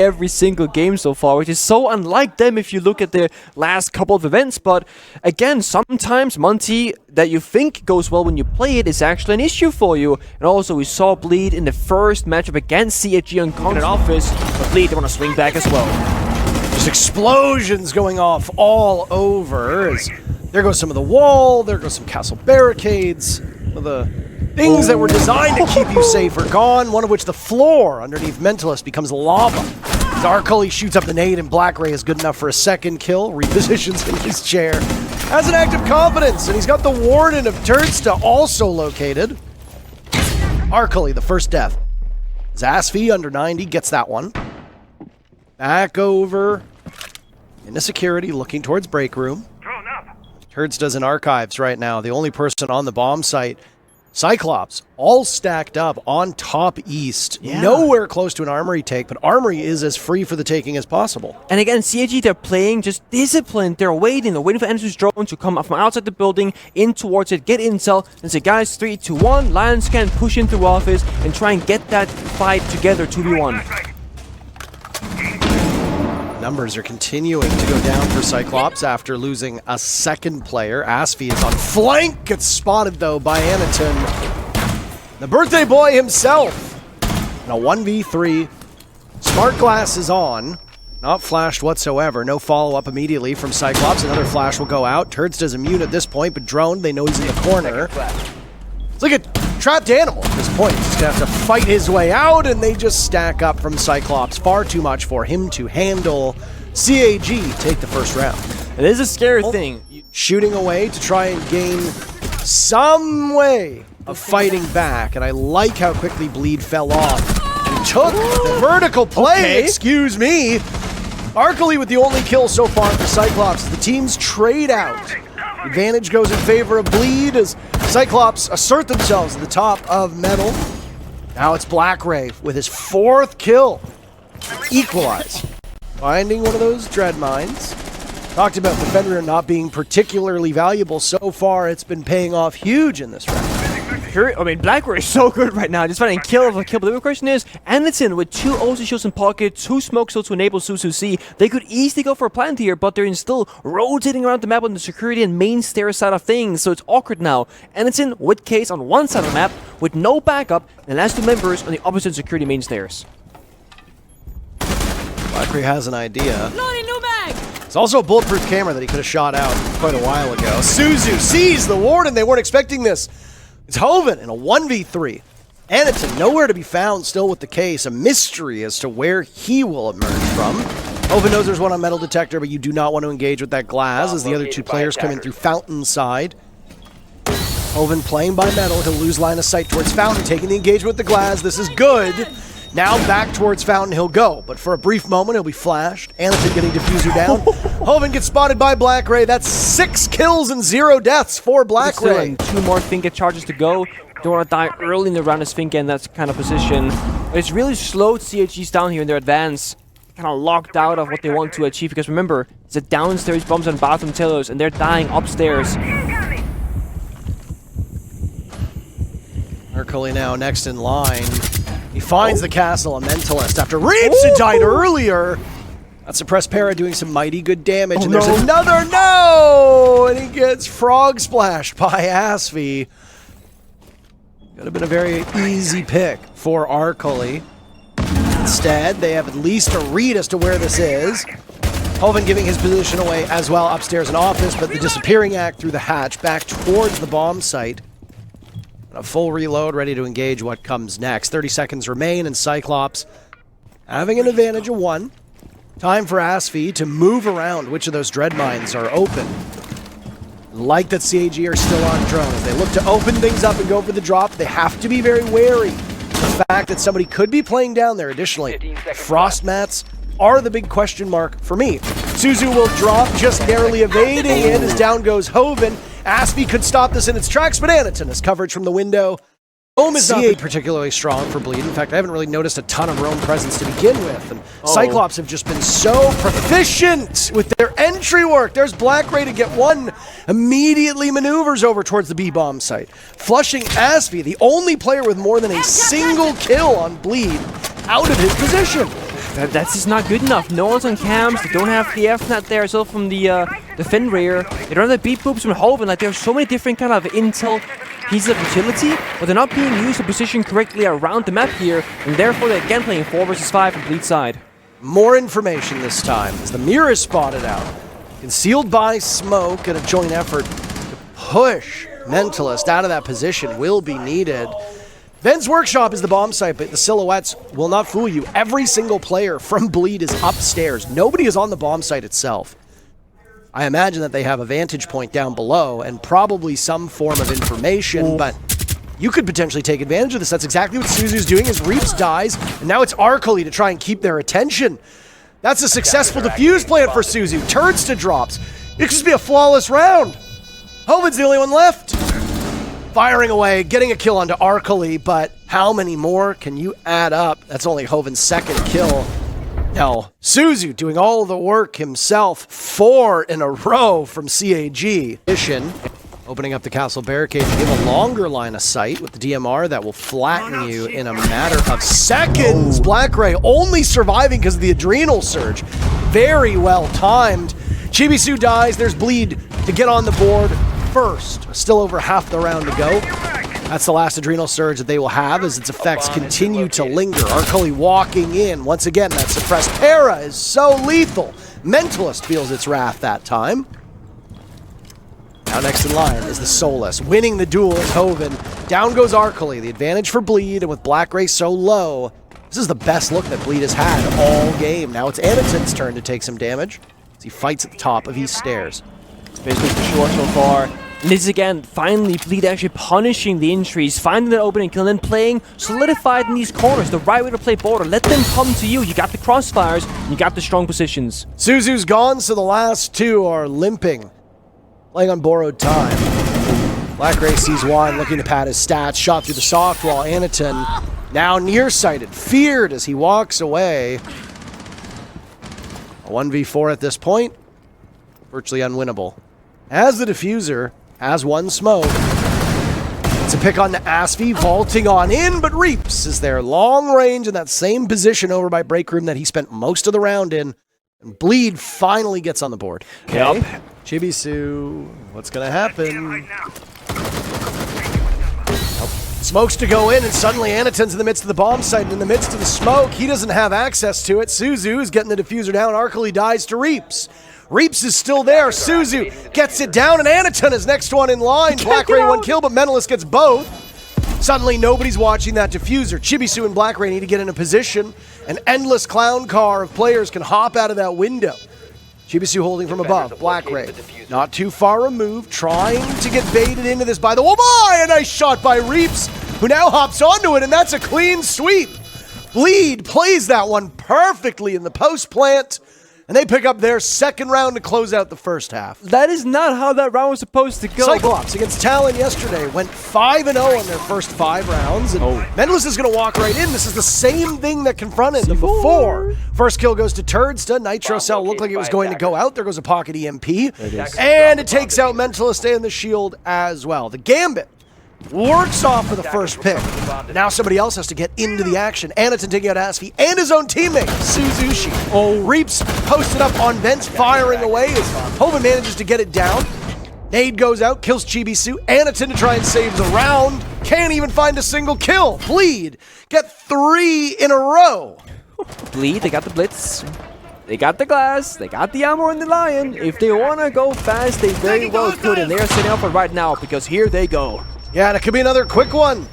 every single game so far, which is so unlike them if you look at their last couple of events. But again, sometimes Monty that you think goes well when you play it is actually an issue for you. And also we saw Bleed in the first matchup against CAG on Content Office, but Bleed, they want to swing back as well. There's explosions going off all over. There goes some of the wall, there goes some castle barricades. The things that were designed to keep you safe are gone, one of which the floor underneath Mentalist becomes lava. Darkully shoots up the nade and Black Ray is good enough for a second kill, repositions in his chair. Has an act of confidence, and he's got the Warden of Turdsta also located. Darkully, the first death. Zasvi under 90 gets that one. Back over into security, looking towards break room. Turdsta's in archives right now, the only person on the bomb site. Cyclops, all stacked up on top east. Yeah. Nowhere close to an armory take, but armory is as free for the taking as possible. And again, CAG, they're playing just disciplined. They're waiting for Energy's drone to come up from outside the building, in towards it, get intel, and say, guys, 3, 2, 1, Lions can push in through office and try and get that fight together, 2v1. Numbers are continuing to go down for Cyclops after losing a second player. Asfi is on flank, gets spotted though by Anaton. The birthday boy himself. In a 1v3. Smart glass is on. Not flashed whatsoever. No follow-up immediately from Cyclops. Another flash will go out. Turdsta's immune at this point, but droned. They know he's in the corner. It's like a trapped animal at this point. He's just gonna have to fight his way out, and they just stack up from Cyclops. Far too much for him to handle. CAG take the first round. It is a scary thing. Shooting away to try and gain some way of fighting back, and I like how quickly Bleed fell off. He took the vertical play, excuse me. Darkully with the only kill so far for Cyclops. The teams trade out. Advantage goes in favor of Bleed as Cyclops assert themselves at the top of Metal. Now it's Black Ray with his 4th kill. Equalize. Finding one of those dread mines. Talked about the Fenrir not being particularly valuable so far. It's been paying off huge in this round. I mean, Black Ray is so good right now. Just finding kill of a kill. But the real question is, Anderson with 2 OC shields in pocket, 2 smoke shields to enable Susu C. They could easily go for a plant here, but they're still rotating around the map on the security and main stairs side of things. So it's awkward now. Anderson with Case on one side of the map with no backup, and the last 2 members on the opposite security main stairs. Black Ray has an idea. It's also a bulletproof camera that he could have shot out quite a while ago. Suzu sees the Warden. They weren't expecting this. It's Hoven in a 1v3. Anaton nowhere to be found still with the Case. A mystery as to where he will emerge from. Hoven knows there's one on metal detector, but you do not want to engage with that glass as the other 2 players come in through Fountain side. Hoven playing by metal. He'll lose line of sight towards Fountain, taking the engagement with the glass. This is good. Now back towards Fountain he'll go, but for a brief moment he'll be flashed. Anaton getting diffuser down. Hoven gets spotted by Black Ray. That's 6 kills and 0 deaths for Black Ray. 2 more Finka charges to go. Don't want to die early in the round as Finka in that kind of position. But it's really slowed CAGs down here in their advance. Kind of locked out of what they want to achieve, because remember, it's a downstairs bombs on bathroom tillers and they're dying upstairs. Darkully now next in line. He finds the castle, a Mentalist, after Reeves had died earlier. That suppressed para doing some mighty good damage, and there's another and he gets frog splashed by Asvi. Could have been a very easy pick for Darkully. Instead, they have at least a read as to where this is. Hoven giving his position away as well upstairs in office, but the disappearing act through the hatch back towards the bomb site. A full reload, ready to engage what comes next. 30 seconds remain, and Cyclops having an advantage of 1. Time for Asfi to move around which of those dread mines are open. Like that CAG are still on drones. They look to open things up and go for the drop. They have to be very wary of the fact that somebody could be playing down there. Additionally, frost mats are the big question mark for me. Suzu will drop, just narrowly evading it as down goes Hoven. Asfi could stop this in its tracks, but Anaton has coverage from the window. Roam is not particularly strong for Bleed. In fact, I haven't really noticed a ton of Roam presence to begin with. And Cyclops have just been so proficient with their entry work. There's Black Ray to get 1. Immediately maneuvers over towards the B-bomb site. Flushing Asfi, the only player with more than a single kill on Bleed, out of his position. That's just not good enough. No one's on cams. They don't have the F-net there as well from the Fenrir. They don't have the beat boops from Hoven. Like, there's so many different kind of intel pieces of utility, but they're not being used to position correctly around the map here, and therefore they're again playing 4 versus 5 from Bleed side. More information this time as the mirror is spotted out. Concealed by smoke, and a joint effort to push Mentalist out of that position will be needed. Ben's Workshop is the bomb site, but the silhouettes will not fool you. Every single player from Bleed is upstairs. Nobody is on the bomb site itself. I imagine that they have a vantage point down below and probably some form of information, but you could potentially take advantage of this. That's exactly what Suzu's doing as Reaps dies, and now it's Arcoli to try and keep their attention. That's a successful defuse plan for Suzu. Turnsta drops. It could just be a flawless round. Hoven's the only one left. Firing away, getting a kill onto Arcoli, but how many more can you add up? That's only Hoven's second kill. No, Suzu doing all the work himself. 4 in a row from CAG. Opening up the castle barricade to give a longer line of sight with the DMR that will flatten you in a matter of seconds. Black Ray only surviving because of the adrenal surge. Very well timed. Chibisu dies. There's Bleed to get on the board first. Still over half the round to go. That's the last adrenal surge that they will have as its effects continue to linger. Arcoli walking in. Once again, that suppressed para is so lethal. Mentalist feels its wrath that time. Now next in line is the Solus. Winning the duel is Hoven. Down goes Arcoli. The advantage for Bleed, and with Black Ray so low, this is the best look that Bleed has had all game. Now it's Anaton's turn to take some damage as he fights at the top of these stairs. Basically for sure so far. And this is again, finally, Bleed actually punishing the injuries, finding the opening kill, and then playing solidified in these corners. The right way to play border. Let them come to you. You got the crossfires, you got the strong positions. Suzu's gone, so the last 2 are limping. Playing on borrowed time. Black Ray sees one, looking to pad his stats. Shot through the soft wall. Anaton now nearsighted, feared as he walks away. A 1v4 at this point. Virtually unwinnable. As the diffuser has one smoke. It's a pick on the Asvi, vaulting on in, but Reaps is there long range in that same position over by Break Room that he spent most of the round in. And Bleed finally gets on the board. Okay. Yep. Chibisu, what's gonna happen? Smokes to go in, and suddenly Anaton's in the midst of the bomb site, and in the midst of the smoke, he doesn't have access to it. Suzu is getting the diffuser down. Arcoli dies to Reaps. Reaps is still there. Suzu gets it down, and Anaton is next one in line. Black Ray 1 kill, but Mentalist gets both. Suddenly, nobody's watching that diffuser. Chibisu and Black Ray need to get in a position. An endless clown car of players can hop out of that window. Chibisu holding from above. Black Ray not too far removed, trying to get baited into this by the... Oh my! A nice shot by Reaps, who now hops onto it, and that's a clean sweep. Bleed plays that one perfectly in the post plant, and they pick up their second round to close out the first half. That is not how that round was supposed to go. Cyclops against Talon yesterday went 5-0 on their first 5 rounds, and Mentalist is going to walk right in. This is the same thing that confronted them before. First kill goes to Turdsta. Nitro Cell looked like it was going to go out. There goes a pocket EMP. And it takes out Mentalist and the shield as well. The Gambit works off for the first pick. Now somebody else has to get into the action. Anaton taking out Asvi and his own teammate, Suzushi. Reaps posted up on vents, firing away as Hoven manages to get it down. Nade goes out, kills Chibisu. Anaton to try and save the round. Can't even find a single kill. Bleed get 3 in a row. Bleed, they got the blitz. They got the glass, they got the ammo and the lion. If they want to go fast, they very well could, and they're setting up for right now because here they go. Yeah, and it could be another quick one.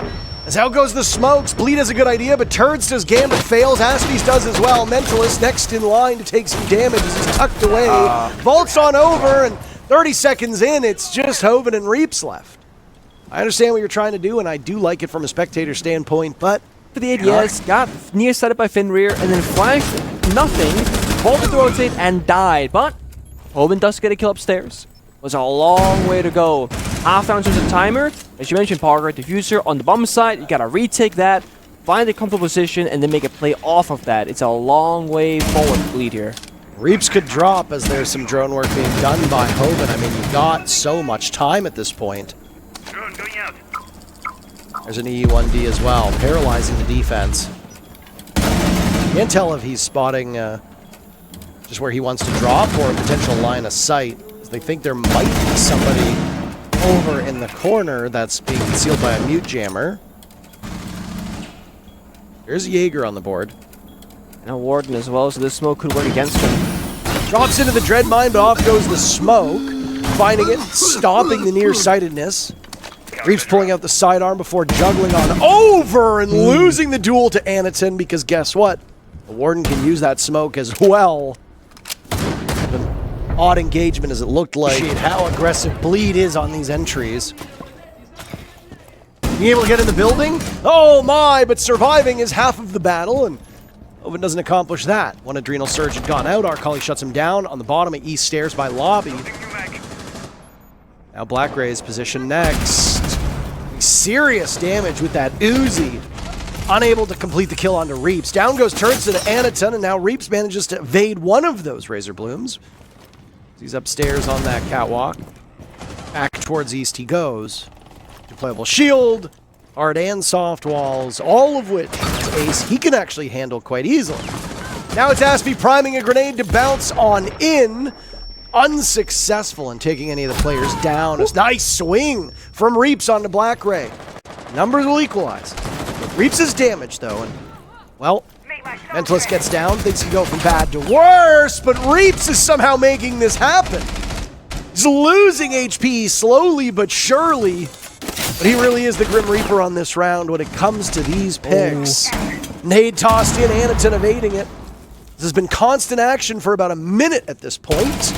As out goes the smokes. Bleed has a good idea, but Turdsta's Gambit fails. Aspie's does as well. Mentalist next in line to take some damage as he's tucked away. Vaults on over, and 30 seconds in, it's just Hoven and Reaps left. I understand what you're trying to do, and I do like it from a spectator standpoint, but... For the ADS, got nearsighted by Fenrir, and then flashed nothing, vaulted to rotate, and died. But Hoven does get a kill upstairs. It was a long way to go. Half down to the timer. As you mentioned, Parker, diffuser on the bomb side. You gotta retake that, find a comfortable position, and then make a play off of that. It's a long way forward to Bleed here. Reaps could drop as there's some drone work being done by Hoven. I mean, you've got so much time at this point. Drone going out. There's an E1D as well, paralyzing the defense. Can't tell if he's spotting just where he wants to drop or a potential line of sight. They think there might be somebody over in the corner that's being concealed by a mute jammer. There's Jaeger on the board. And a Warden as well, so this smoke could work against him. Drops into the Dread Mine, but off goes the smoke. Finding it, stopping the nearsightedness. Reeps pulling out the sidearm before juggling on over and losing the duel to Anaton, because guess what? The Warden can use that smoke as well. An odd engagement as it looked like. How aggressive Bleed is on these entries. Being able to get in the building? Oh my, but surviving is half of the battle, and Oven doesn't accomplish that. One Adrenal Surge had gone out. Arcali shuts him down on the bottom of East Stairs by Lobby. Now Black Ray's position next. Serious damage with that Uzi. Unable to complete the kill onto Reeps. Down goes turns to Anaton, and now Reeps manages to evade one of those Razor Blooms. He's upstairs on that catwalk. Back towards East he goes. Deployable shield, hard and soft walls, all of which Ace he can actually handle quite easily. Now it's Aspie priming a grenade to bounce on in. Unsuccessful in taking any of the players down. A nice swing from Reeps onto Black Ray. Numbers will equalize. Reeps is damaged though, and well, Mentalist gets down, thinks he can go from bad to worse, but Reeps is somehow making this happen. He's losing HP slowly but surely, but he really is the Grim Reaper on this round when it comes to these picks. Nade tossed in, Anaton evading it. This has been constant action for about a minute at this point.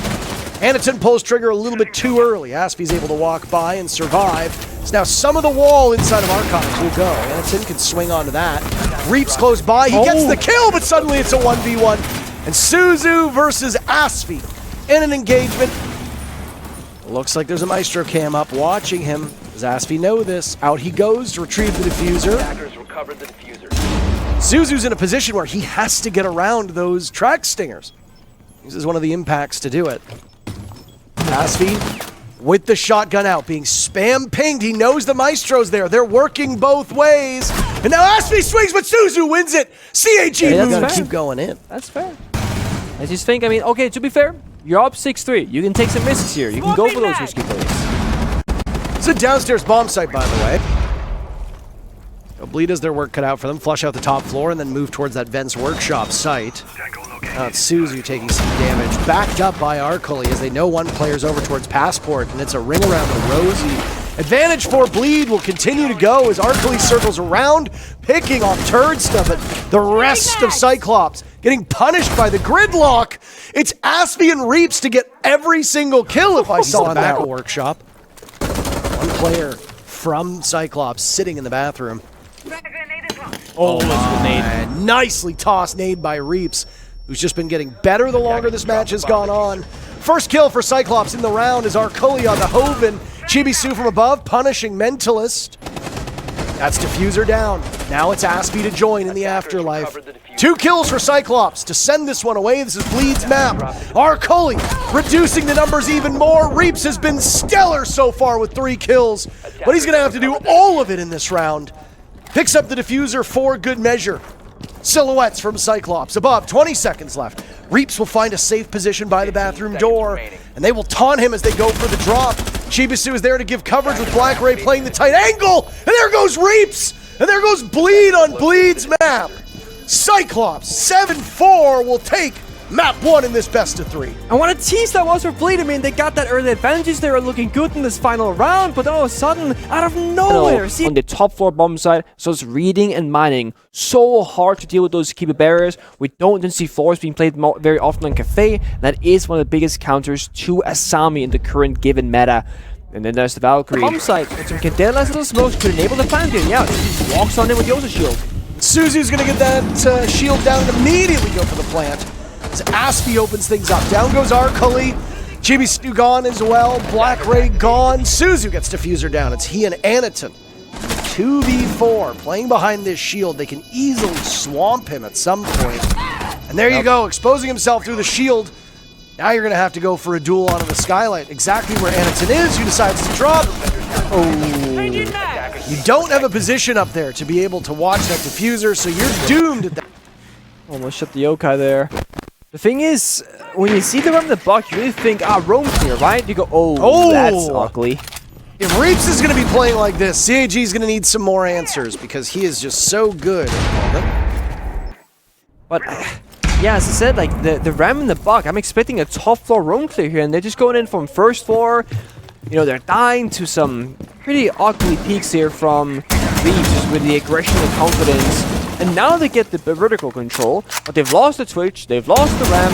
Anaton pulls trigger a little bit too early. Aspie's able to walk by and survive. So now some of the wall inside of Archives will go. Anaton can swing onto that. Reeps close by. He gets the kill, but suddenly it's a 1v1. And Suzu versus Aspie in an engagement. Looks like there's a Maestro cam up watching him. Does Aspie know this? Out he goes to retrieve the diffuser. Suzu's in a position where he has to get around those track stingers. This is one of the impacts to do it. Aspie with the shotgun out, being spam pinged. He knows the Maestro's there. They're working both ways. And now Aspie swings, but Suzu wins it. CAG moves. Keep going in. That's fair. I just think, I mean, okay, to be fair, you're up 6-3. You can take some risks here. You can go for those risky plays. It's a downstairs bomb site, by the way. Bleed has their work cut out for them. Flush out the top floor and then move towards that Vents Workshop site. Now it's Suzu taking some damage. Backed up by Arcali as they know one player's over towards Passport, and it's a ring around the Rosie. Advantage for Bleed will continue to go as Arcali circles around, picking off Turdsta, but the rest of Cyclops getting punished by the gridlock. It's Aspie and Reeps to get every single kill if I saw in that workshop. One player from Cyclops sitting in the bathroom. Oh my, nicely tossed nade by Reeps, who's just been getting better the longer this match has gone on. First kill for Cyclops in the round is Arcali on the Hoven. Chibisu from above, punishing Mentalist. That's Diffuser down. Now it's Aspie to join in the afterlife. 2 kills for Cyclops to send this one away. This is Bleed's map. Arcali reducing the numbers even more. Reeps has been stellar so far with 3 kills, but he's going to have to do all of it in this round. Picks up the diffuser for good measure. Silhouettes from Cyclops above, 20 seconds left. Reeps will find a safe position by the bathroom door, and they will taunt him as they go for the drop. Chibisu is there to give coverage with Black Ray playing the tight angle, and there goes Reeps, and there goes Bleed on Bleed's map. Cyclops, 7-4 will take map 1 in this best of 3. And what a tease that was for Bleed. I mean, they got that early advantage. They were looking good in this final round, but all of a sudden, out of nowhere, see on the top floor bomb side, so it's reading and mining. So hard to deal with those keeper barriers. We don't see floors being played very often on Cafe. That is one of the biggest counters to Asami in the current given meta. And then there's the Valkyrie. Bomb site, and some Candela's little smokes could enable the plant here. Yeah, he walks on in with Yosa Shield. Suzu's gonna get that shield down and immediately go for the plant. As Aspie opens things up. Down goes Arcali. Chibisu gone as well. Black Ray gone. Suzu gets diffuser down. It's he and Anaton. 2v4. Playing behind this shield. They can easily swamp him at some point. And there you go. Exposing himself through the shield. Now you're going to have to go for a duel onto the skylight. Exactly where Anaton is. Who decides to drop. Oh. You don't have a position up there to be able to watch that diffuser, so you're doomed at that. Almost shut the yokai there. The thing is, when you see the run in the block, you really think, roam clear, right? You go, oh, that's ugly. If Reaps is going to be playing like this, CAG is going to need some more answers because he is just so good at the moment. But, yeah, as I said, like, the ram in the block, I'm expecting a top floor roam clear here, and they're just going in from first floor. You know, they're dying to some pretty ugly peaks here from Reaps with the aggression and confidence. And now they get the vertical control, but they've lost the Twitch, they've lost the ram.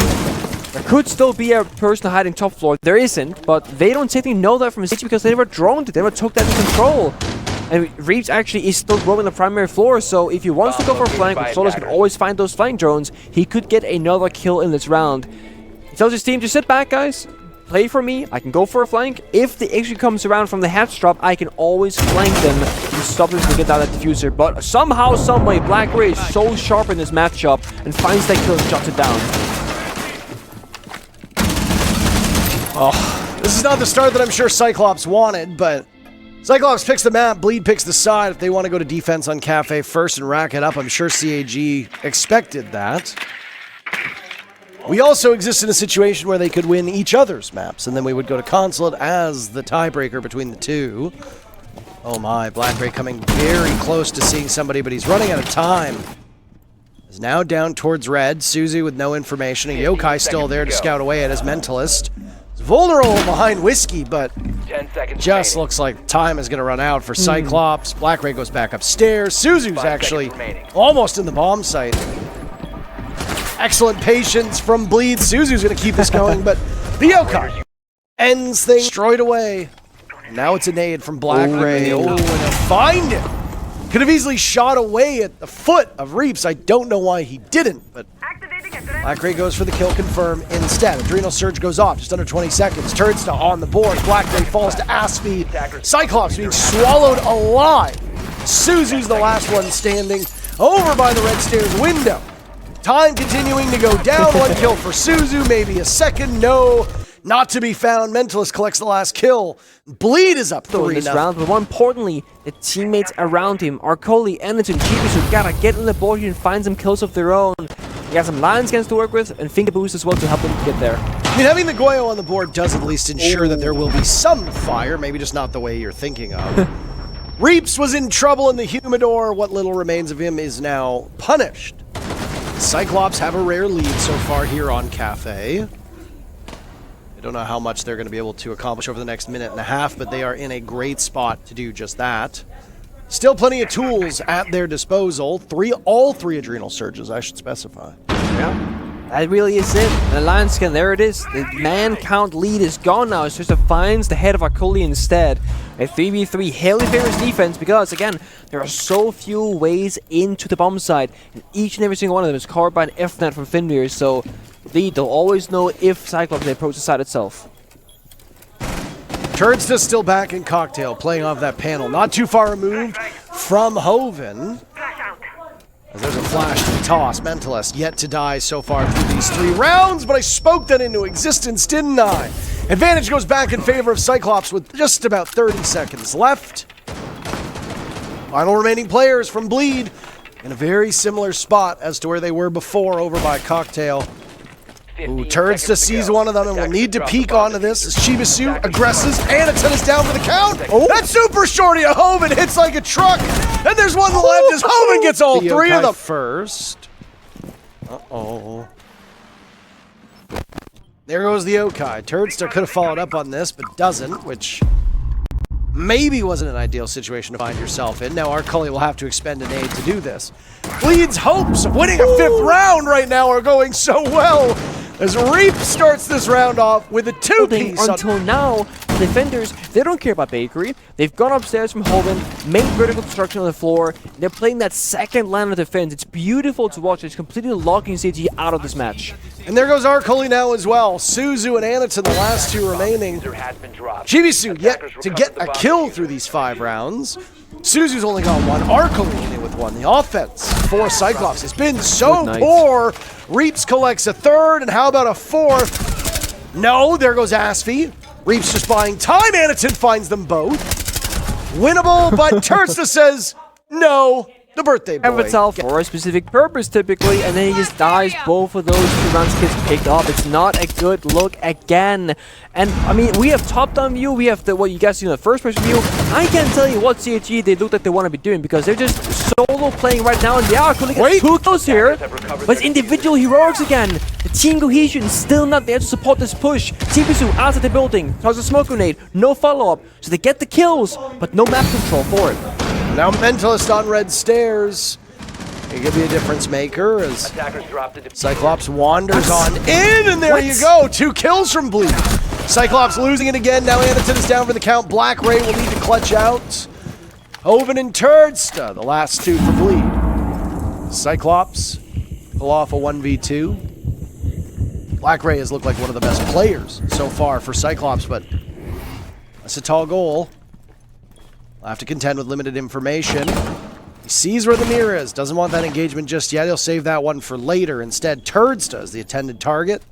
There could still be a person hiding top floor. There isn't, but they don't simply know that from CAG because they never droned it, they never took that in control. And Reaps actually is still roaming the primary floor, so if he wants to go for a flank, which Solos can always find those flank drones, he could get another kill in this round. He tells his team, just sit back, guys. Play for me, I can go for a flank. If the exit comes around from the hatch drop, I can always flank them and stop them to get out of that diffuser. But somehow, someway, BlackRay is so sharp in this matchup and finds that kill and shuts it down. Oh, this is not the start that I'm sure Cyclops wanted, but Cyclops picks the map, Bleed picks the side. If they want to go to defense on Cafe first and rack it up, I'm sure CAG expected that. We also exist in a situation where they could win each other's maps, and then we would go to Consulate as the tiebreaker between the two. Oh my, BlackRay coming very close to seeing somebody, but he's running out of time. Is now down towards red. Suzu with no information. A yokai still there to scout away at his mentalist. He's vulnerable behind Whiskey, but just looks like time is going to run out for Cyclops. BlackRay goes back upstairs. Suzu's actually almost in the bomb site. Excellent patience from Bleed. Suzu's going to keep this going, but the yokai ends things. Destroyed away. Now it's a nade from BlackRay. Oh, and he'll find it. Could have easily shot away at the foot of Reaps. I don't know why he didn't, but BlackRay goes for the kill confirm instead. Adrenal Surge goes off, just under 20 seconds. Turnstile on the board. BlackRay falls to Aspie. Cyclops being swallowed alive. Suzu's the last one standing over by the red stairs window. Time continuing to go down. One kill for Suzu, maybe a second. No, not to be found. Mentalist collects the last kill. Bleed is up 3-0 in this round, but more importantly, the teammates around him, Arcoli, Anderson, Ubisoft, gotta get on the board here and find some kills of their own. He got some Lion Scans to work with, and Finger Boost as well to help them get there. I mean, having the Goyo on the board does at least ensure that there will be some fire, maybe just not the way you're thinking of. Reaps was in trouble in the Humidor. What little remains of him is now punished. Cyclops have a rare lead so far here on Cafe. I don't know how much they're going to be able to accomplish over the next minute and a half, but they are in a great spot to do just that. Still plenty of tools at their disposal. All three Adrenal Surges, I should specify. Yeah. That really is it. And the Lion Scan, there it is. The man count lead is gone now. It's just finds the head of Arcoli instead. A 3v3 Haley favors defense because, again, there are so few ways into the bomb site. And each and every single one of them is covered by an F-net from Finvir. So, they'll always know if Cyclops may approach the site itself. Turnstile's still back in Cocktail, playing off that panel. Not too far removed from Hoven. As there's a flash and toss. Mentalist yet to die so far through these 3 rounds, but I spoke that into existence, didn't I? Advantage goes back in favor of Cyclops with just about 30 seconds left. Final remaining players from Bleed in a very similar spot as to where they were before over by Cocktail. Ooh, Turnstile sees one of them and will need to peek onto this as Chibisu aggresses. Anderson is down for the count. Oh. That's super shorty. A Hoven hits like a truck. And there's one left as Hoven gets all 3 of them. First. Uh-oh. There goes the yokai. Turnstile could have followed up on this, but doesn't, which maybe wasn't an ideal situation to find yourself in. Now Arcoli will have to expend an aid to do this. Bleed's hopes of winning a 5th round right now are going so well as Reap starts this round off with a 2-piece. Until now, the defenders, they don't care about Bakery. They've gone upstairs from Hoven, made vertical destruction on the floor. They're playing that second line of defense. It's beautiful to watch. It's completely locking CG out of this match. And there goes Arcoli now as well. Suzu and Anaton, the last 2 remaining. Chibisu yet to get a kill through these 5 rounds. Suzu's only got 1. Arcoli in it with 1. The offense for Cyclops has been so poor. Reaps collects a 3rd, and how about a 4th? No, there goes Aspie. Reaps just buying time. Anaton finds them both. Winnable, but Turnstile says no. the birthday boy. Avatar for a specific purpose typically, and then he just dies. Both of those 2 rounds gets picked up. It's not a good look again. And I mean, we have top-down view, we have what you guys see in the first-person view. I can't tell you what CAG they look like they want to be doing because they're just solo playing right now. And yeah, could get 2 kills here, but it's individual heroics again. The team cohesion is still not there to support this push. Chibisu outside the building, toss a smoke grenade, no follow-up, so they get the kills, but no map control for it. Now Mentalist on red stairs. He could be a difference maker as Cyclops wanders on in, and there you go. 2 kills from Bleed. Cyclops losing it again. Now Anaton is down for the count. Black Ray will need to clutch out. Hoven and Turdsta, the last 2 for Bleed. Cyclops pull off a 1v2. Black Ray has looked like one of the best players so far for Cyclops, but that's a tall goal. We'll have to contend with limited information. He sees where the mirror is. Doesn't want that engagement just yet. He'll save that one for later. Instead, Turdsta is the intended target.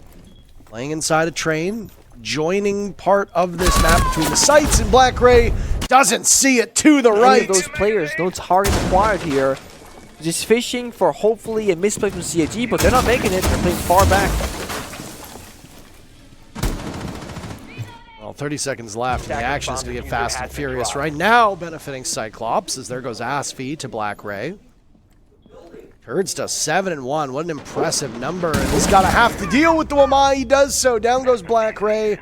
Playing inside a train. Joining part of this map between the sites, and Black Ray doesn't see it to the right. Any of those players, no target acquired here. Just fishing for hopefully a misplay from CAG, but they're not making it. They're playing far back. 30 seconds left, and the action's going to get fast and furious right now, benefiting Cyclops, as there goes Asfi to Black Ray. Kurds does 7-1. What an impressive number, and he's got to have to deal with the Wamai. He does so. Down goes Black Ray.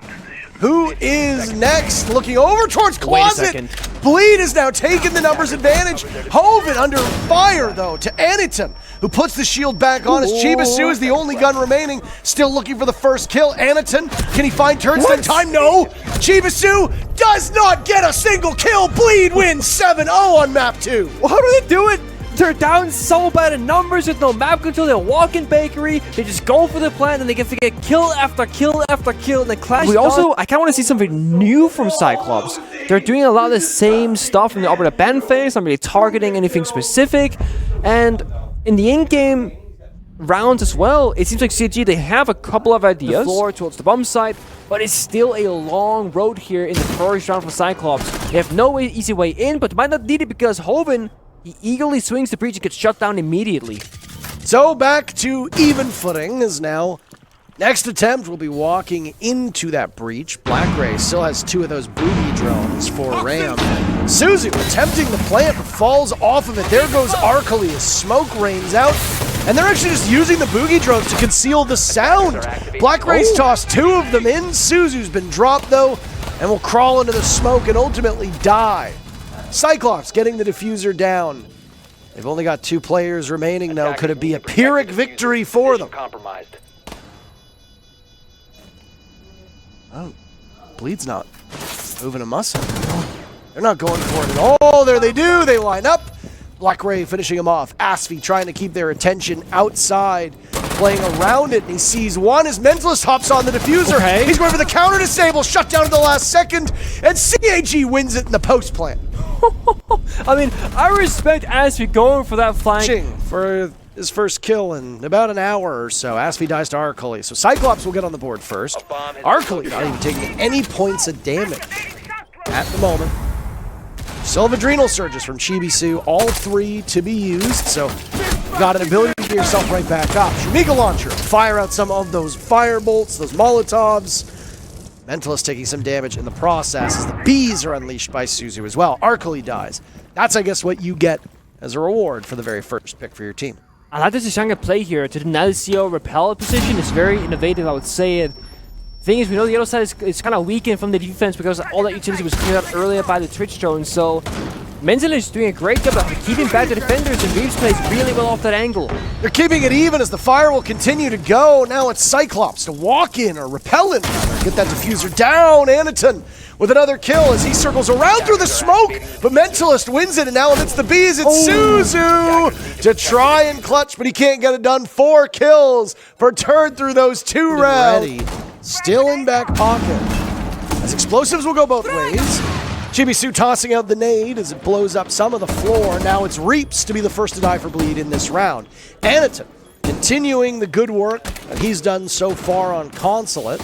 Who is next? Looking over towards Closet. Bleed is now taking the numbers advantage. Hoven under fire, though, to Anaton, who puts the shield back on as Chibisu is the only gun remaining. Still looking for the first kill. Anaton, can he find Turdsta in time? No. Chibisu does not get a single kill. Bleed wins 7-0 on map 2. How do they do it? They're down so bad in numbers with no map control. They walk in bakery, they just go for the plant, and they get to get kill after kill after kill, and they clash. I kind of want to see something new from Cyclops. They're doing a lot of the same stuff in the upper band phase, not really targeting anything specific, and in the in-game rounds as well, it seems like CG, they have a couple of ideas. The floor towards the bomb site, but it's still a long road here in the first round for Cyclops. They have no easy way in, but might not need it because Hoven, he eagerly swings the breach and gets shut down immediately. So back to even footing as now next attempt will be walking into that breach. Black Ray still has 2 of those booty drones for Ram. Suzu attempting the plant but falls off of it. There goes Arcali as smoke rains out. And they're actually just using the boogie drones to conceal the sound. Black Ray's tossed 2 of them in. Suzu's been dropped though and will crawl into the smoke and ultimately die. Cyclops getting the diffuser down. They've only got 2 players remaining though. Could it be a Pyrrhic victory for them? Oh, Bleed's not moving a muscle. They're not going for it at all. There they do. They line up. Black Ray finishing him off. Asfi trying to keep their attention outside, playing around it, and he sees one as Mentalist hops on the diffuser. Okay. He's going for the counter disable, shut down at the last second, and CAG wins it in the post plant. I mean, I respect Asfi going for that flank. For his first kill in about an hour or so. Asfi dies to Arcali, so Cyclops will get on the board first. Arcali not even taking any points of damage at the moment. Still have adrenal surges from Chibisu, all 3 to be used, so you got an ability to get yourself right back up. Shumiga launcher, fire out some of those fire bolts, those Molotovs. Mentalist taking some damage in the process as the bees are unleashed by Suzu as well. Arcali dies. That's, I guess, what you get as a reward for the very first pick for your team. I like this Shanga play here to the Nalcio repel position. It's very innovative, I would say. Thing is, we know the other side is kind of weakened from the defense because all that utility was cleared out earlier by the Twitch drone. So Menzel is doing a great job of keeping back the defenders, and Reeves plays really well off that angle. They're keeping it even as the fire will continue to go. Now it's Cyclops to walk in, or repel in, rather. Get that diffuser down. Anaton with another kill as he circles around through the smoke, but Mentalist wins it, and now it's the bees. It's Suzu to try and clutch, but he can't get it done. 4 kills for turn through those 2 rounds. Still in back pocket, as explosives will go both ways. Chibisu tossing out the nade as it blows up some of the floor. Now it's Reaps to be the first to die for Bleed in this round. Anaton continuing the good work that he's done so far on Consulate.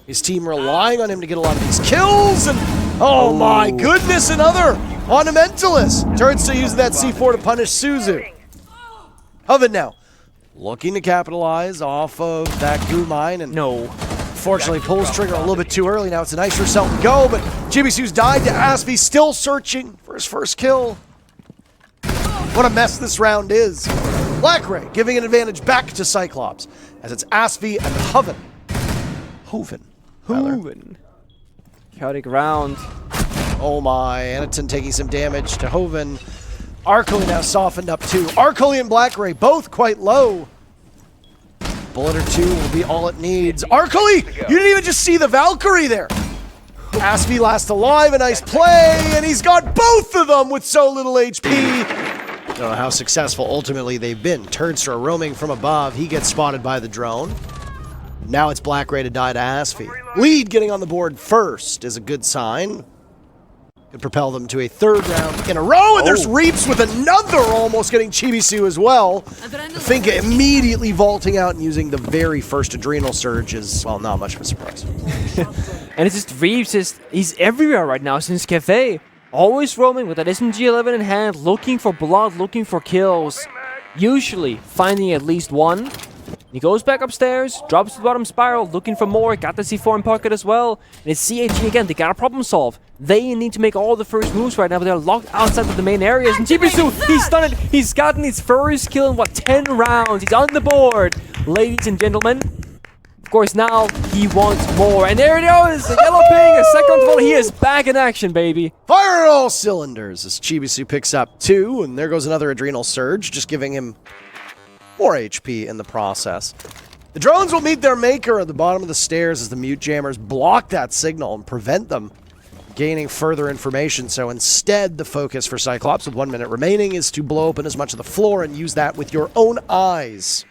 His team relying on him to get a lot of these kills, and oh my goodness, another On a Mentalist. Turns to using that C4 to punish Suzu. Hoven now. Looking to capitalize off of that goo mine. And No. fortunately pulls trigger a little bit too early. Now it's a nice yourself to go, but Jibisu's died to Asvi, still searching for his first kill. What a mess this round is. Black Ray giving an advantage back to Cyclops as it's Asvi and Hoven. Hoven. Chaotic round. Oh my, Anaton taking some damage to Hoven. Arcoli now softened up too. Arcoli and Black Ray both quite low. Bullet or two will be all it needs. Arcoli, you didn't even just see the Valkyrie there. Asvi last alive, a nice play, and he's got both of them with so little HP. Don't know how successful ultimately they've been. Turdstra roaming from above. He gets spotted by the drone. Now it's Black Ray to die to Asvi. Lead getting on the board first is a good sign. Could propel them to a third round in a row, and there's Reaps with another almost getting Chibisu as well. Finka immediately vaulting out and using the very first Adrenal Surge is, well, not much of a surprise. And it's just Reeves, he's everywhere right now since Cafe. Always roaming with that SMG-11 in hand, looking for blood, looking for kills. Usually finding at least one. He goes back upstairs, drops to the bottom spiral, looking for more, got the C4 in pocket as well. And it's CAG again, they gotta problem solve. They need to make all the first moves right now, but they're locked outside of the main areas. And Chibisu, he's done it! He's gotten his first kill in, 10 rounds? He's on the board, ladies and gentlemen. Of course, now he wants more. And there it is, the yellow ping, a second full. He is back in action, baby. Fire all cylinders as Chibisu picks up 2, and there goes another Adrenal Surge, just giving him more HP in the process. The drones will meet their maker at the bottom of the stairs as the mute jammers block that signal and prevent them gaining further information. So instead, the focus for Cyclops with 1 minute remaining is to blow open as much of the floor and use that with your own eyes.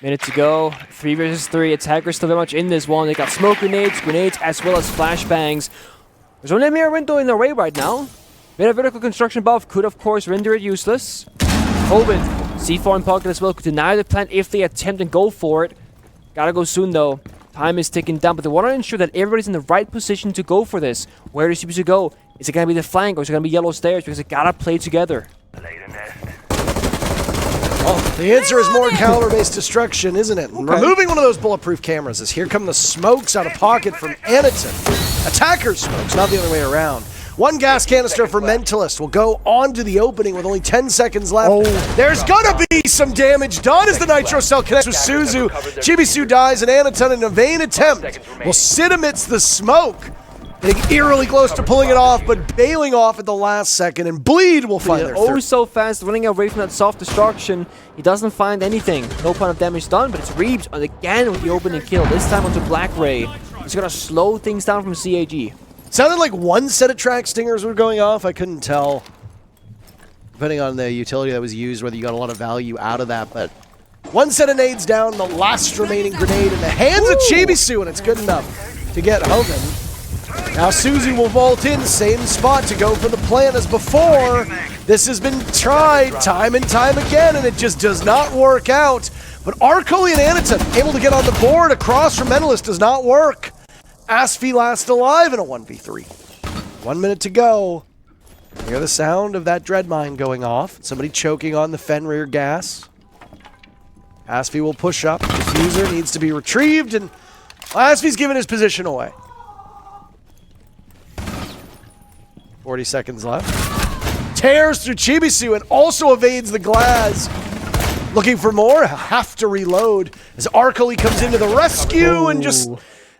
Minute to go, 3 versus 3. Attackers still very much in this one. They got smoke grenades, as well as flashbangs. There's only a mirror window in their way right now. Bit of vertical construction buff could, of course, render it useless. Open. C4 in pocket as well, could deny the plant if they attempt and go for it. Gotta go soon though. Time is ticking down, but they want to ensure that everybody's in the right position to go for this. Where does Chibisu go? Is it gonna be the flank or is it gonna be yellow stairs? Because they gotta play together. Oh, the answer is more caliber-based destruction, isn't it? Okay. Removing one of those bulletproof cameras as here come the smokes out of pocket from Anaton. Attacker smokes, not the other way around. 1 gas canister for Mentalist will go on to the opening with only 10 seconds left. Oh. There's gonna be some damage done as the Nitro Cell connects with Suzu. Chibisu dies, and Anaton, in a vain attempt, will sit amidst the smoke. Getting eerily close to pulling it off, but bailing off at the last second, and Bleed will find their third. So fast, running away from that soft destruction. He doesn't find anything. No point of damage done, but it's Reeves again with the opening kill, this time onto Black Ray. He's gonna slow things down from CAG. Sounded like 1 set of track stingers were going off. I couldn't tell, depending on the utility that was used, whether you got a lot of value out of that. But 1 set of nades down, the last remaining grenade in the hands of Chibisu, and it's good enough to get Hoven. Now Suzu will vault in, same spot to go for the plant as before. This has been tried time and time again, and it just does not work out. But Arcoli and Anaton able to get on the board across from Mentalist does not work. Asvi last alive in a 1v3. 1 minute to go. Hear the sound of that dread mine going off. Somebody choking on the Fenrir gas. Asvi will push up. Diffuser needs to be retrieved, and Asvi's given his position away. 40 seconds left. Tears through Chibisu and also evades the glass. Looking for more, have to reload as Arcoli comes into the rescue and just...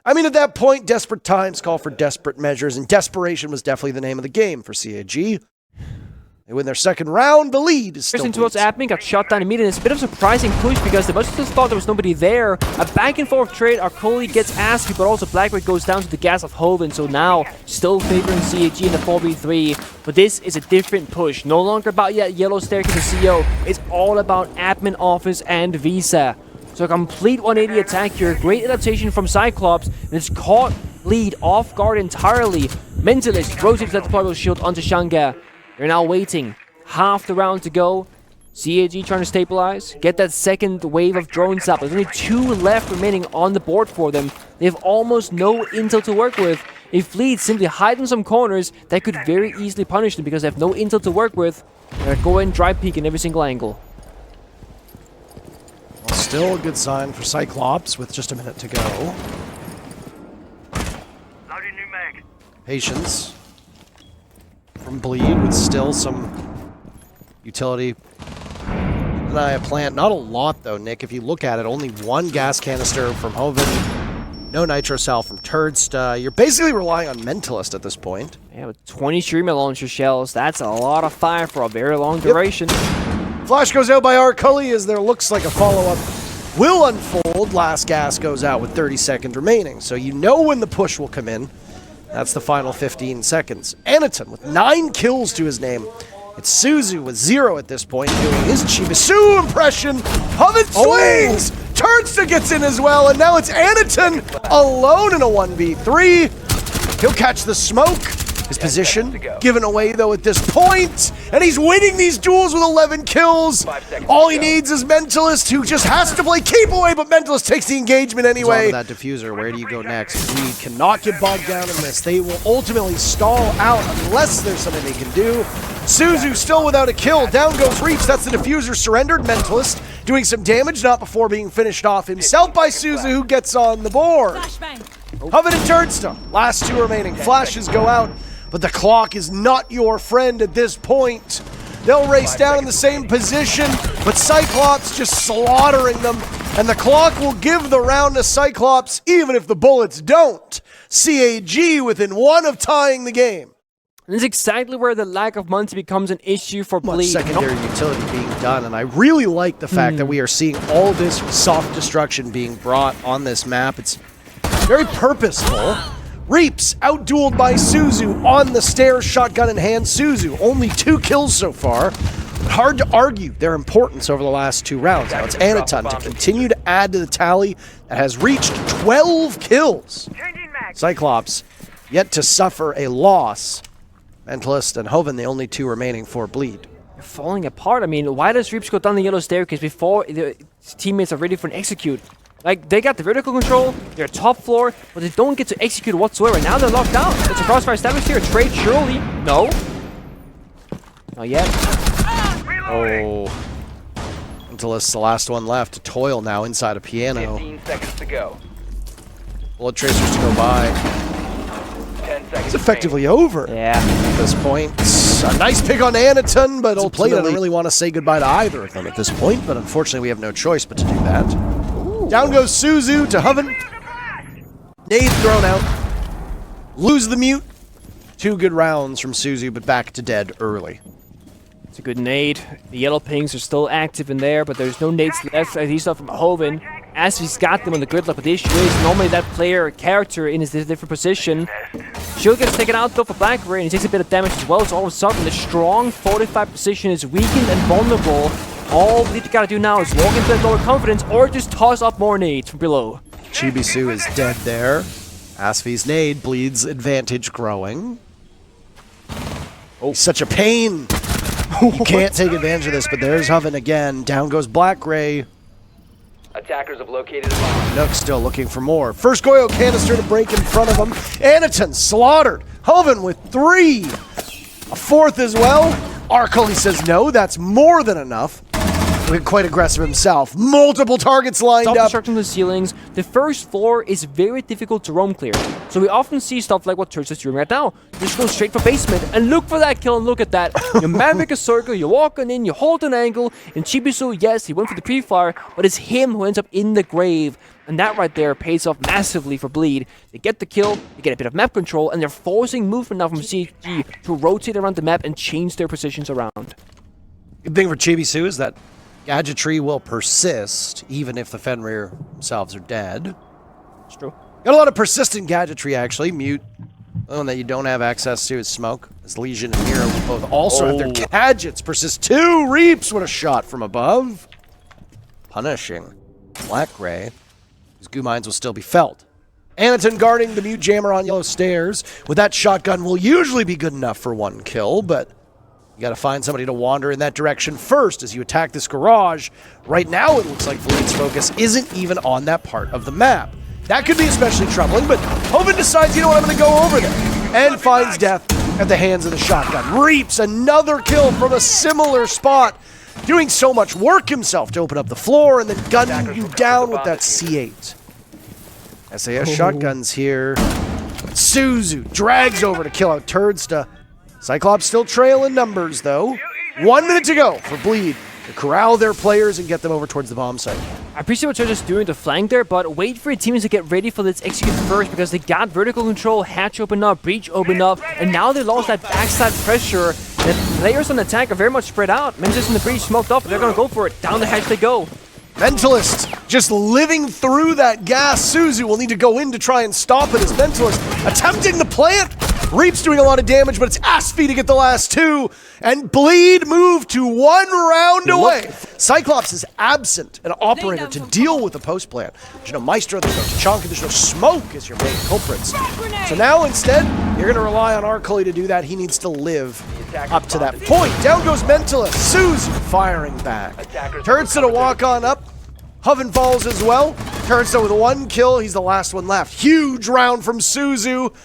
I mean, at that point, desperate times call for desperate measures, and desperation was definitely the name of the game for CAG. They win their second round, the lead is still towards Admin, got shot down immediately. It's a bit of a surprising push because they must have thought there was nobody there. A back and forth trade, Arcoli gets Asvi, but also Black Ray goes down to the gas of Hoven, so now still favoring CAG in the 4v3. But this is a different push. No longer about yellow staircase to CO. It's all about Admin Office and Visa. So a complete 180 attack here. Great adaptation from Cyclops. And it's caught lead off guard entirely. Mentalist rotates that deployable shield onto Shanga. They're now waiting. Half the round to go. CAG trying to stabilize, get that second wave of drones up. There's only 2 left remaining on the board for them. They have almost no intel to work with. If Fleet simply hide in some corners, that could very easily punish them because they have no intel to work with. They're going to go and dry peek in every single angle. Well, still a good sign for Cyclops with just a minute to go. Patience from Bleed with still some utility. Deny a plant. Not a lot, though, Nick. If you look at it, only 1 gas canister from Hoven. No nitro cell from Turdsta. You're basically relying on Mentalist at this point. Yeah, with 20 streamer launcher shells, that's a lot of fire for a very long duration. Flash goes out by Arcully as there looks like a follow-up will unfold. Last gas goes out with 30 seconds remaining, so you know when the push will come in. That's the final 15 seconds. Anaton with 9 kills to his name. It's Suzu with 0 at this point, doing his Chibisu impression. Hoven swings! Turdsta gets in as well, and now it's Anaton alone in a 1v3. He'll catch the smoke. His position given away, though, at this point, and he's winning these duels with 11 kills. All he needs is Mentalist, who just has to play keep away, but Mentalist takes the engagement anyway. That diffuser, where do you go next? We cannot get bogged down in this. They will ultimately stall out unless there's something they can do. Suzu still without a kill. Down goes Reach. That's the diffuser surrendered. Mentalist doing some damage, not before being finished off himself by Suzu, who gets on the board. Hoven and Turdsta, last 2 remaining. Flashes go out, but the clock is not your friend at this point. They'll race down in the same position, but Cyclops just slaughtering them, and the clock will give the round to Cyclops, even if the bullets don't. CAG within 1 of tying the game. And this is exactly where the lack of money becomes an issue for Bleed. Secondary utility being done, and I really like the fact that we are seeing all this soft destruction being brought on this map. It's very purposeful. Reaps outdueled by Suzu on the stairs, shotgun in hand. Suzu only 2 kills so far. But hard to argue their importance over the last 2 rounds. Now it's Anaton to continue to add to the tally that has reached 12 kills. Cyclops yet to suffer a loss. Mentalist and Hoven, the only 2 remaining for Bleed. They're falling apart. I mean, why does Reaps go down the yellow staircase before the teammates are ready for an execute? Like, they got the vertical control, they're top floor, but they don't get to execute whatsoever. Now they're locked down. It's a crossfire established here. Trade, surely. No. Not yet. Oh. Mentalist, the last one left to toil now inside a piano. 15 seconds to go. Bullet tracers to go by. 10 seconds. It's effectively over Yeah. at this point. A nice pick on Anaton, but ultimately I don't really want to say goodbye to either of them at this point, but unfortunately we have no choice but to do that. Down goes Suzu to Hoven. Nade thrown out. Lose the mute. 2 good rounds from Suzu, but back to dead early. It's a good nade. The yellow pings are still active in there, but there's no nades left. He's not from Hoven. As he's got them on the gridlock, but the issue is normally that player or character in his different position. Shield gets taken out though for Blackberry, and he takes a bit of damage as well. So all of a sudden, the strong fortified position is weakened and vulnerable. All Bleed gotta do now is walk into that lower confidence or just toss up more nades from below. Chibisu is dead there. Asfi's nade, Bleed's advantage growing. Oh, such a pain. You can't take advantage of this, but there's Hoven again. Down goes Blackray. Attackers have located a bomb. Nook still looking for more. First Goyo canister to break in front of him. Anaton slaughtered. Hoven with 3. A 4th as well. Arcully says no, that's more than enough. Looking quite aggressive himself. Multiple targets lined up. Self-destruction to the ceilings. The first floor is very difficult to roam clear. So we often see stuff like what Turds is doing right now. Just go straight for basement and look for that kill and look at that. You mimic a circle, you walk on in, you hold an angle. And Chibisu, yes, he went for the pre-fire, but it's him who ends up in the grave. And that right there pays off massively for Bleed. They get the kill, they get a bit of map control, and they're forcing movement now from CG to rotate around the map and change their positions around. Good thing for Chibisu is that gadgetry will persist, even if the Fenrir themselves are dead. It's true. Got a lot of persistent gadgetry, actually. Mute. The one that you don't have access to is Smoke. As Legion and Miro both also have their gadgets. Persist 2. Reaps. What a shot from above. Punishing Blackray. His goo mines will still be felt. Anaton guarding the Mute Jammer on yellow stairs. With that shotgun will usually be good enough for 1 kill, but You got to find somebody to wander in that direction first as you attack this garage. Right now, it looks like Bleed's focus isn't even on that part of the map. That could be especially troubling, but Hoven decides, you know what, I'm going to go over there, and finds death at the hands of the shotgun. Reaps another kill from a similar spot, doing so much work himself to open up the floor and then gunning you down with that C8. SAS shotguns here. Suzu drags over to kill out Turdsta. Cyclops still trailing numbers, though. 1 minute to go for Bleed to corral their players and get them over towards the bomb site. I appreciate what they're just doing to flank there, but wait for your teams to get ready for this execute first, because they got vertical control, hatch open up, breach open up, and now they lost that backside pressure. The players on the attack are very much spread out. Mentalist in the breach smoked off, they're going to go for it. Down the hatch they go. Mentalist just living through that gas. Suzu will need to go in to try and stop it as Mentalist attempting to plant. Reap's doing a lot of damage, but it's Asfi to get the last two. And Bleed move to 1 round away. Cyclops is absent, an operator to deal with the post plant. There's no Maestro, there's no Tachanka, there's no Smoke as your main culprits. So now instead, you're going to rely on Arcoli to do that. He needs to live up to that point. Down goes Mentalist. Suzu firing back. Turdsta to walk on up. Hoven falls as well. Turdsta with 1 kill. He's the last one left. Huge round from Suzu.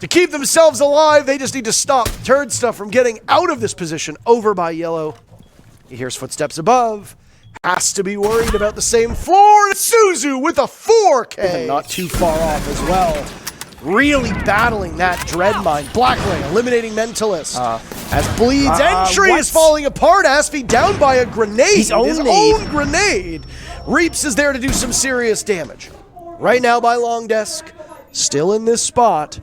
To keep themselves alive, they just need to stop Turdsta from getting out of this position over by Yellow. He hears footsteps above. Has to be worried about the same floor. Suzu with a 4K. And not too far off as well. Really battling that Dread Mine. Blackling eliminating Mentalist. As Bleed's entry is falling apart. Asfi down by a grenade. His own grenade. Reaps is there to do some serious damage. Right now by Long Desk. Still in this spot.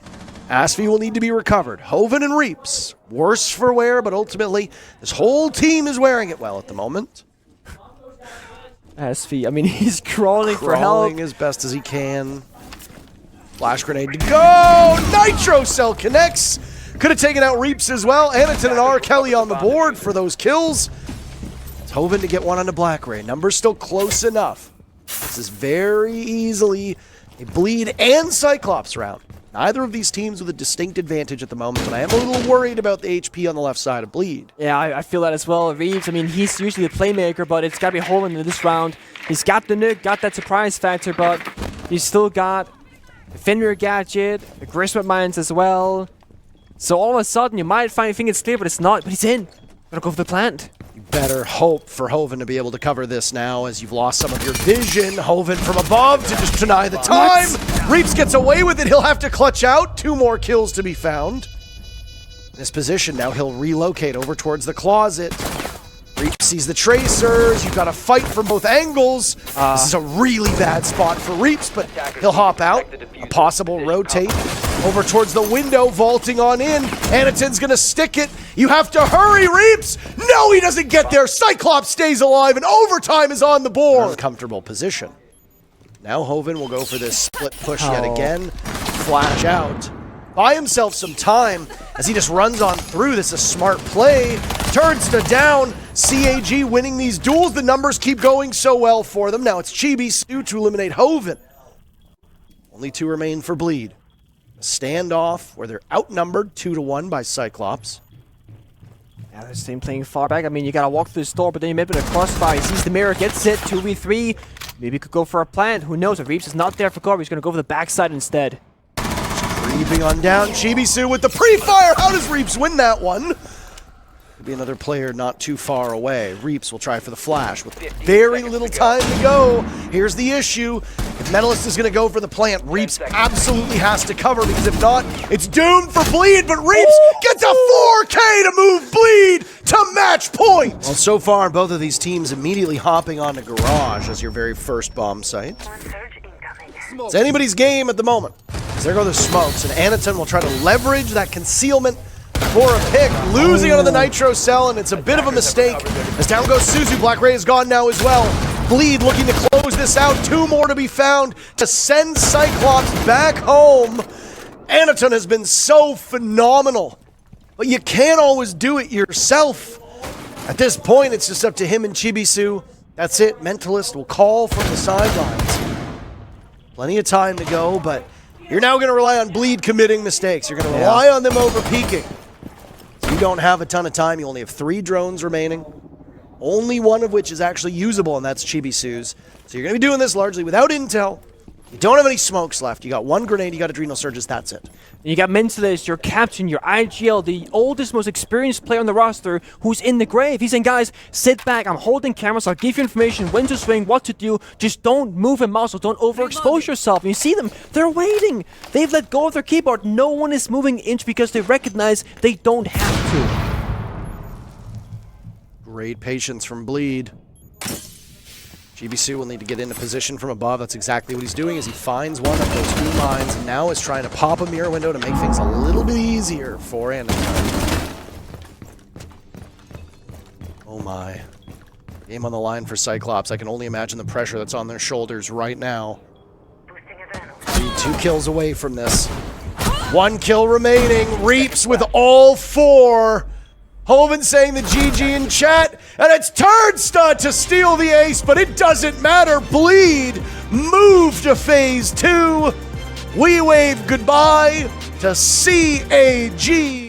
Asfi will need to be recovered. Hoven and Reaps. Worse for wear, but ultimately this whole team is wearing it well at the moment. Asfi, I mean, he's crawling for help. Crawling as best as he can. Flash grenade to go! Nitro Cell connects! Could have taken out Reaps as well. Anaton and R. Kelly on the board for those kills. It's Hoven to get one onto Black Ray. Numbers still close enough. This is very easily a Bleed and Cyclops round. Neither of these teams with a distinct advantage at the moment, but I am a little worried about the HP on the left side of Bleed. Yeah, I feel that as well. Reeves, I mean, he's usually the playmaker, but it's got to be Hoven in this round. He's got the nuke, got that surprise factor, but he's still got the Fenrir gadget, the Griswold mines as well. So all of a sudden, you might think it's clear, but it's not. But he's in. Gotta go for the plant. You better hope for Hoven to be able to cover this now as you've lost some of your vision. Hoven from above to just deny the time. Reaps gets away with it. He'll have to clutch out. 2 more kills to be found. In this position now, he'll relocate over towards the closet. Reaps sees the tracers. You've got to fight from both angles. This is a really bad spot for Reaps, but he'll hop out. A possible rotate over towards the window, vaulting on in. Anaton's going to stick it. You have to hurry, Reaps! No, he doesn't get there. Cyclops stays alive, and overtime is on the board. Uncomfortable position. Now Hoven will go for this split push yet again. Flash out. Buy himself some time as he just runs on through. This is a smart play. Turdsta down. CAG winning these duels. The numbers keep going so well for them. Now it's Chibi-Su to eliminate Hoven. Only 2 remain for Bleed. A standoff where they're outnumbered 2-1 by Cyclops. Yeah, this team playing far back. I mean, you gotta walk through this door, but then you maybe the crossfire. He sees the mirror, gets it, 2v3. Maybe he could go for a plant. Who knows? If Reaps is not there for cover, he's gonna go for the backside instead. Creeping on down. Chibi-Su with the pre-fire. How does Reaps win that one? Could be another player not too far away. Reaps will try for the flash with very little time to go. Here's the issue. If Mentalist is going to go for the plant, Reaps absolutely has to cover, because if not, it's doomed for Bleed, but Reaps gets a 4K to move Bleed to match point. Well, so far, both of these teams immediately hopping onto Garage as your very first bomb site. It's anybody's game at the moment. There go the smokes, and Anaton will try to leverage that concealment for a pick, losing onto the Nitro Cell, and it's a bit of a mistake. As down goes Suzu, Black Ray is gone now as well. Bleed looking to close this out, 2 more to be found to send Cyclops back home. Anaton has been so phenomenal, but you can't always do it yourself. At this point, it's just up to him and Chibi-Su. That's it, Mentalist will call from the sidelines. Plenty of time to go, but you're now going to rely on Bleed committing mistakes. You're going to rely on them over peaking. So you don't have a ton of time. You only have 3 drones remaining. Only one of which is actually usable, and that's Chibisu's. So you're going to be doing this largely without intel. You don't have any smokes left. You got 1 grenade, you got Adrenal Surges, that's it. And you got Mentalist, your captain, your IGL, the oldest, most experienced player on the roster who's in the grave. He's saying, guys, sit back. I'm holding cameras. I'll give you information, when to swing, what to do. Just don't move a muscle. Don't overexpose yourself. And you see them. They're waiting. They've let go of their keyboard. No one is moving an inch because they recognize they don't have to. Great patience from Bleed. Chibisu will need to get into position from above. That's exactly what he's doing, as he finds one of those 2 mines, and now is trying to pop a mirror window to make things a little bit easier for Anakin. Oh my. Game on the line for Cyclops. I can only imagine the pressure that's on their shoulders right now. Bleed 2 kills away from this. 1 kill remaining. Reaps with all 4. Hovind saying the GG in chat, and it's Turnsta to steal the ace, but it doesn't matter. Bleed move to phase 2. We wave goodbye to CAG.